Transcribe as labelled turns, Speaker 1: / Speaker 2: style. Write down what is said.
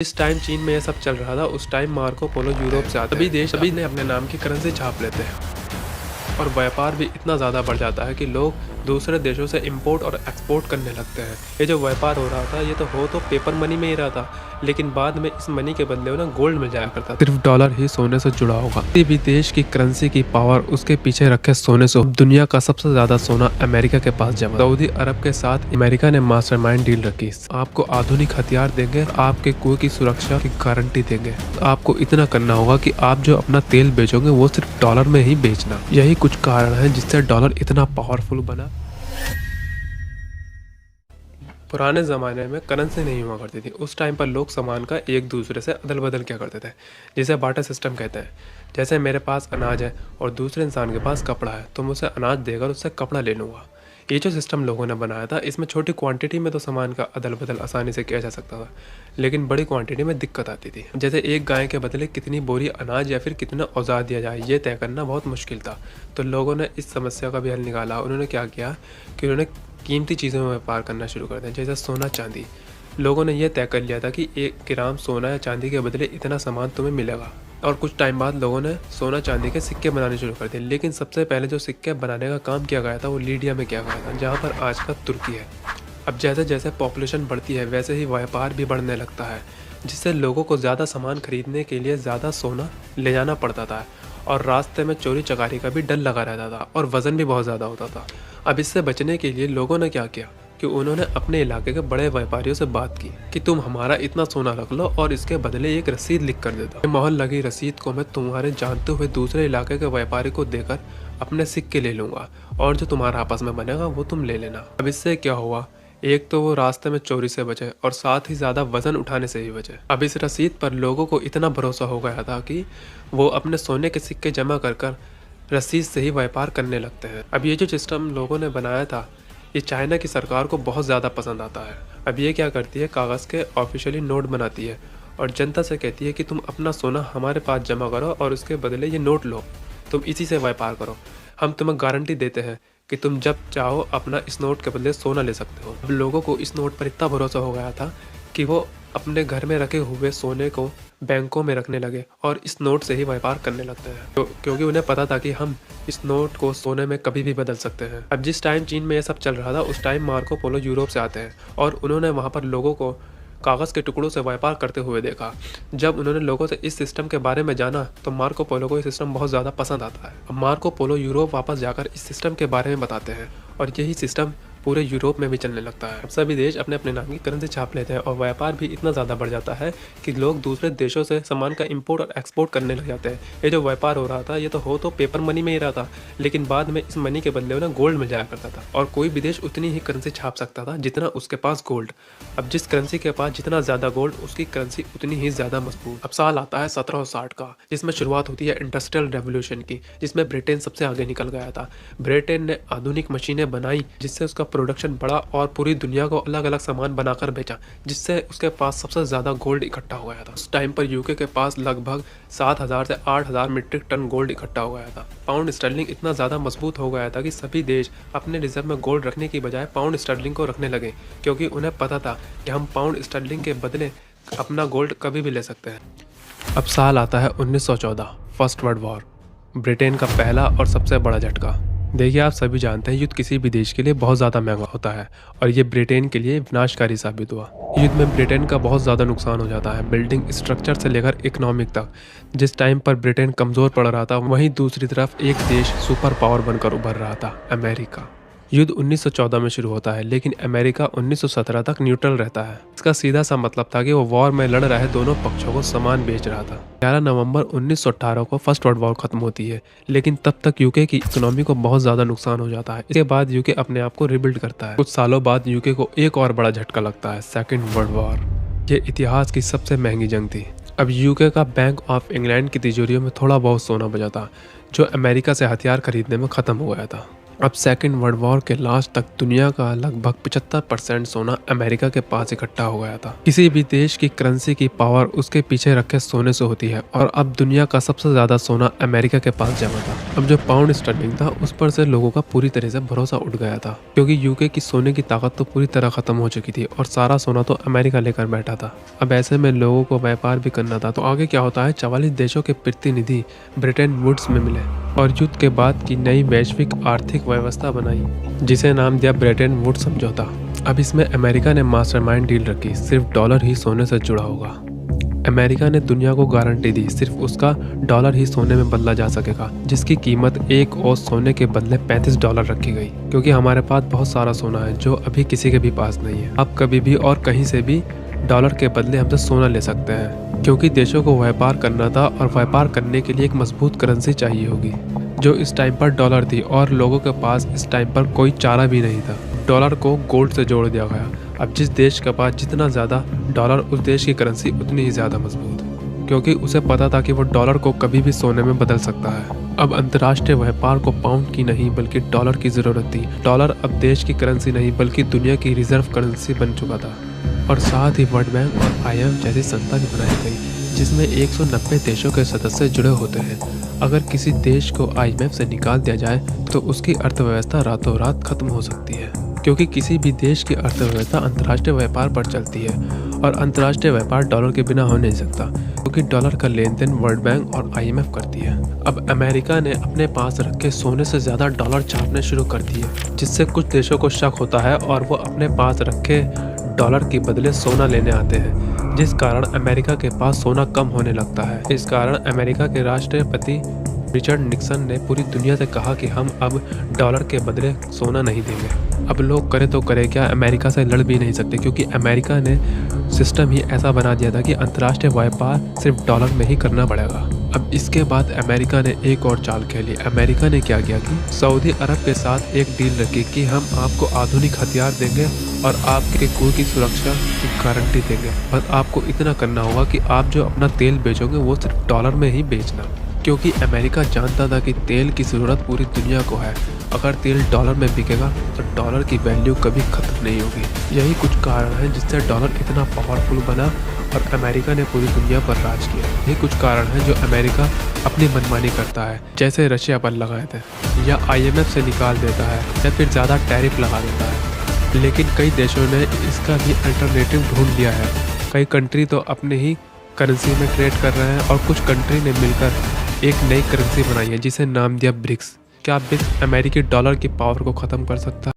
Speaker 1: जिस टाइम चीन में ये सब चल रहा था उस टाइम मार्को पोलो यूरोप से आता है। सभी देश सभी ने अपने नाम की करेंसी छाप लेते हैं और व्यापार भी इतना ज़्यादा बढ़ जाता है कि लोग दूसरे देशों से इंपोर्ट और एक्सपोर्ट करने लगते हैं। ये जो व्यापार हो रहा था ये तो पेपर मनी में ही रहा था, लेकिन बाद में इस मनी के बदले उन्हें गोल्ड मिल जाया करता था। सिर्फ डॉलर ही सोने से जुड़ा होगा। किसी भी देश की करेंसी की पावर उसके पीछे रखे सोने से। दुनिया का सबसे ज्यादा सोना अमेरिका के पास जमा। सऊदी अरब के साथ अमेरिका ने मास्टरमाइंड डील रखी। आपको आधुनिक हथियार देंगे, आपके कुएं की सुरक्षा की गारंटी देंगे। आपको इतना करना होगा कि आप जो अपना तेल बेचोगे वो सिर्फ डॉलर में ही बेचना। यही कुछ कारण है जिससे डॉलर इतना पावरफुल बना। पुराने ज़माने में करेंसी नहीं हुआ करती थी। उस टाइम पर लोग सामान का एक दूसरे से अदल बदल क्या करते थे, जिसे बार्टर सिस्टम कहते हैं। जैसे मेरे पास अनाज है और दूसरे इंसान के पास कपड़ा है, तो मैं उसे अनाज देकर उससे कपड़ा ले लूँगा। ये जो सिस्टम लोगों ने बनाया था, इसमें छोटी क्वांटिटी में तो सामान का अदल बदल आसानी से किया जा सकता था, लेकिन बड़ी क्वांटिटी में दिक्कत आती थी। जैसे एक गाय के बदले कितनी बोरी अनाज या फिर कितना औजार दिया जाए, ये तय करना बहुत मुश्किल था। तो लोगों ने इस समस्या का भी हल निकाला। उन्होंने क्या किया कि उन्होंने कीमती चीज़ों में व्यापार करना शुरू कर दिया, जैसे सोना चांदी। लोगों ने यह तय कर लिया था कि 1 ग्राम सोना या चांदी के बदले इतना सामान तुम्हें मिलेगा। और कुछ टाइम बाद लोगों ने सोना चांदी के सिक्के बनाने शुरू कर दिए। लेकिन सबसे पहले जो सिक्के बनाने का काम किया गया था वो लीडिया में किया गया था, जहाँ पर आज का तुर्की है। अब जैसे जैसे पॉपुलेशन बढ़ती है वैसे ही व्यापार भी बढ़ने लगता है, जिससे लोगों को ज़्यादा सामान खरीदने के लिए ज़्यादा सोना ले जाना पड़ता था और रास्ते में चोरी चकारी का भी डर लगा रहता था और वज़न भी बहुत ज़्यादा होता था। अब इससे बचने के लिए लोगों ने क्या किया कि उन्होंने अपने इलाके के बड़े व्यापारियों से बात की कि तुम हमारा इतना सोना रख लो और इसके बदले एक रसीद लिख कर देता। मोहर लगी रसीद को मैं तुम्हारे जानते हुए दूसरे इलाके के व्यापारी को देकर अपने सिक्के ले लूँगा और जो तुम्हारा आपस में बनेगा वो तुम ले लेना। अब इससे क्या हुआ, एक तो वो रास्ते में चोरी से बचे और साथ ही ज़्यादा वजन उठाने से भी बचे। अब इस रसीद पर लोगों को इतना भरोसा हो गया था कि वो अपने सोने के सिक्के जमा कर रसीद से ही व्यापार करने लगते हैं। अब ये जो सिस्टम लोगों ने बनाया था ये चाइना की सरकार को बहुत ज़्यादा पसंद आता है। अब ये क्या करती है, कागज़ के ऑफिशियली नोट बनाती है और जनता से कहती है कि तुम अपना सोना हमारे पास जमा करो और उसके बदले ये नोट लो, तुम इसी से व्यापार करो। हम तुम्हें गारंटी देते हैं कि तुम जब चाहो अपना इस नोट के बदले सोना ले सकते हो। अब लोगों को इस नोट पर इतना भरोसा हो गया था कि वो अपने घर में रखे हुए सोने को बैंकों में रखने लगे और इस नोट से ही व्यापार करने लगते हैं, क्योंकि उन्हें पता था कि हम इस नोट को सोने में कभी भी बदल सकते हैं। अब जिस टाइम चीन में ये सब चल रहा था उस टाइम मार्को पोलो यूरोप से आते हैं और उन्होंने वहाँ पर लोगों को कागज़ के टुकड़ों से व्यापार करते हुए देखा। जब उन्होंने लोगों से इस सिस्टम के बारे में जाना तो मार्को पोलो को ये सिस्टम बहुत ज़्यादा पसंद आता है। अब मार्को पोलो यूरोप वापस जाकर इस सिस्टम के बारे में बताते हैं और यही सिस्टम पूरे यूरोप में भी चलने लगता है। अब सभी देश अपने अपने नाम की करेंसी छाप लेते हैं और व्यापार भी इतना ज़्यादा बढ़ जाता है कि लोग दूसरे देशों से सामान का इंपोर्ट और एक्सपोर्ट करने लग जाते हैं। ये जो व्यापार हो रहा था ये तो पेपर मनी में ही रहा था, लेकिन बाद में इस मनी के बदले उन्हें गोल्ड मिल जाया करता था और कोई भी देश उतनी ही करेंसी छाप सकता था जितना उसके पास गोल्ड। अब जिस करेंसी के पास जितना ज़्यादा गोल्ड उसकी करेंसी उतनी ही ज़्यादा मजबूत। अब साल आता है 1760 का, जिसमें शुरुआत होती है इंडस्ट्रियल रेवोल्यूशन की, जिसमें ब्रिटेन सबसे आगे निकल गया था। ब्रिटेन ने आधुनिक मशीनें बनाई जिससे उसका प्रोडक्शन बढ़ा और पूरी दुनिया को अलग अलग सामान बनाकर बेचा, जिससे उसके पास सबसे ज़्यादा गोल्ड इकट्ठा हो गया था। उस टाइम पर यूके के पास लगभग 7000 से 8000 मीट्रिक टन गोल्ड इकट्ठा हो गया था। पाउंड स्टर्लिंग इतना ज़्यादा मजबूत हो गया था कि सभी देश अपने रिजर्व में गोल्ड रखने की बजाय पाउंड स्टर्लिंग को रखने लगे, क्योंकि उन्हें पता था कि हम पाउंड स्टर्लिंग के बदले अपना गोल्ड कभी भी ले सकते हैं। अब साल आता है 1914, फर्स्ट वर्ल्ड वॉर, ब्रिटेन का पहला और सबसे बड़ा झटका। देखिए, आप सभी जानते हैं युद्ध किसी भी देश के लिए बहुत ज़्यादा महंगा होता है और ये ब्रिटेन के लिए विनाशकारी साबित हुआ। युद्ध में ब्रिटेन का बहुत ज़्यादा नुकसान हो जाता है, बिल्डिंग स्ट्रक्चर से लेकर इकोनॉमिक तक। जिस टाइम पर ब्रिटेन कमज़ोर पड़ रहा था वहीं दूसरी तरफ एक देश सुपर पावर बनकर उभर रहा था, अमेरिका। युद्ध 1914 में शुरू होता है, लेकिन अमेरिका 1917 तक न्यूट्रल रहता है। इसका सीधा सा मतलब था कि वो वॉर में लड़ रहे दोनों पक्षों को सामान बेच रहा था। 11 नवंबर 1918 को फर्स्ट वर्ल्ड वॉर खत्म होती है, लेकिन तब तक यूके की इकोनॉमी को बहुत ज़्यादा नुकसान हो जाता है। इसके बाद यूके अपने आप को रिबिल्ड करता है। कुछ सालों बाद यूके को एक और बड़ा झटका लगता है, सेकेंड वर्ल्ड वॉर। ये इतिहास की सबसे महंगी जंग थी। अब यूके का बैंक ऑफ इंग्लैंड की तिजोरियों में थोड़ा बहुत सोना बचा था, जो अमेरिका से हथियार खरीदने में ख़त्म हो गया था। अब सेकेंड वर्ल्ड वॉर के लास्ट तक दुनिया का लगभग 75% सोना अमेरिका के पास इकट्ठा हो गया था। किसी भी देश की करेंसी की पावर उसके पीछे रखे सोने से होती है और अब दुनिया का सबसे ज्यादा सोना अमेरिका के पास जमा था। अब जो पाउंड स्टर्लिंग था उस पर से लोगों का पूरी तरह से भरोसा उठ गया था, क्योंकि यूके की सोने की ताकत तो पूरी तरह खत्म हो चुकी थी और सारा सोना तो अमेरिका लेकर बैठा था। अब ऐसे में लोगों को व्यापार भी करना था। तो आगे क्या होता है, 44 देशों के प्रतिनिधि ब्रिटेन वुड्स में मिले और युद्ध के बाद की नई वैश्विक आर्थिक व्यवस्था बनाई, जिसे नाम दिया ब्रेटन वुड्स समझौता। अब इसमें अमेरिका ने मास्टरमाइंड डील रखी, सिर्फ डॉलर ही सोने से जुड़ा होगा। अमेरिका ने दुनिया को गारंटी दी, सिर्फ उसका डॉलर ही सोने में बदला जा सकेगा, जिसकी कीमत एक औंस सोने के बदले $35 रखी गई, क्योंकि हमारे पास बहुत सारा सोना है जो अभी किसी के भी पास नहीं है। आप कभी भी और कहीं से भी डॉलर के बदले हमसे सोना ले सकते हैं, क्योंकि देशों को व्यापार करना था और व्यापार करने के लिए एक मजबूत करेंसी चाहिए होगी, जो इस टाइम पर डॉलर थी और लोगों के पास इस टाइम पर कोई चारा भी नहीं था। डॉलर को गोल्ड से जोड़ दिया गया। अब जिस देश के पास जितना ज़्यादा डॉलर, उस देश की करेंसी उतनी ही ज़्यादा मजबूत, क्योंकि उसे पता था कि वो डॉलर को कभी भी सोने में बदल सकता है। अब अंतर्राष्ट्रीय व्यापार को पाउंड की नहीं बल्कि डॉलर की ज़रूरत थी। डॉलर अब देश की करेंसी नहीं बल्कि दुनिया की रिजर्व करेंसी बन चुका था। और साथ ही वर्ल्ड बैंक और IMF जैसी संस्था भी बनाई गई, जिसमें 190 देशों के सदस्य जुड़े होते हैं। अगर किसी देश को IMF से निकाल दिया जाए तो उसकी अर्थव्यवस्था रातों रात खत्म हो सकती है, क्योंकि किसी भी देश की अर्थव्यवस्था अंतर्राष्ट्रीय व्यापार पर चलती है और अंतर्राष्ट्रीय व्यापार डॉलर के बिना हो नहीं सकता, क्योंकि डॉलर का लेन देन वर्ल्ड बैंक और IMF करती है। अब अमेरिका ने अपने पास रखे सोने से ज़्यादा डॉलर छापने शुरू कर दिए, जिससे कुछ देशों को शक होता है और वो अपने पास रखे डॉलर के बदले सोना लेने आते हैं, जिस कारण अमेरिका के पास सोना कम होने लगता है। इस कारण अमेरिका के राष्ट्रपति रिचर्ड निक्सन ने पूरी दुनिया से कहा कि हम अब डॉलर के बदले सोना नहीं देंगे। अब लोग करे तो करे क्या, अमेरिका से लड़ भी नहीं सकते, क्योंकि अमेरिका ने सिस्टम ही ऐसा बना दिया था कि अंतर्राष्ट्रीय व्यापार सिर्फ डॉलर में ही करना पड़ेगा। अब इसके बाद अमेरिका ने एक और चाल खेली। अमेरिका ने क्या किया कि सऊदी अरब के साथ एक डील रखी कि हम आपको आधुनिक हथियार देंगे और आपके कुएं की सुरक्षा की गारंटी देंगे। बस आपको इतना करना होगा कि आप जो अपना तेल बेचोगे वो सिर्फ डॉलर में ही बेचना, क्योंकि अमेरिका जानता था कि तेल की ज़रूरत पूरी दुनिया को है। अगर तेल डॉलर में बिकेगा तो डॉलर की वैल्यू कभी ख़त्म नहीं होगी। यही कुछ कारण है जिससे डॉलर इतना पावरफुल बना और अमेरिका ने पूरी दुनिया पर राज किया। यही कुछ कारण है जो अमेरिका अपनी मनमानी करता है, जैसे रशिया पर लगाए थे, या IMF से निकाल देता है, या फिर ज़्यादा टैरिफ लगा देता है। लेकिन कई देशों ने इसका भी अल्टरनेटिव ढूंढ लिया है। कई कंट्री तो अपने ही करेंसी में ट्रेड कर रहे हैं और कुछ कंट्री ने मिलकर एक नई करेंसी बनाई है जिसे नाम दिया ब्रिक्स। क्या ब्रिक्स अमेरिकी डॉलर की पावर को ख़त्म कर सकता है?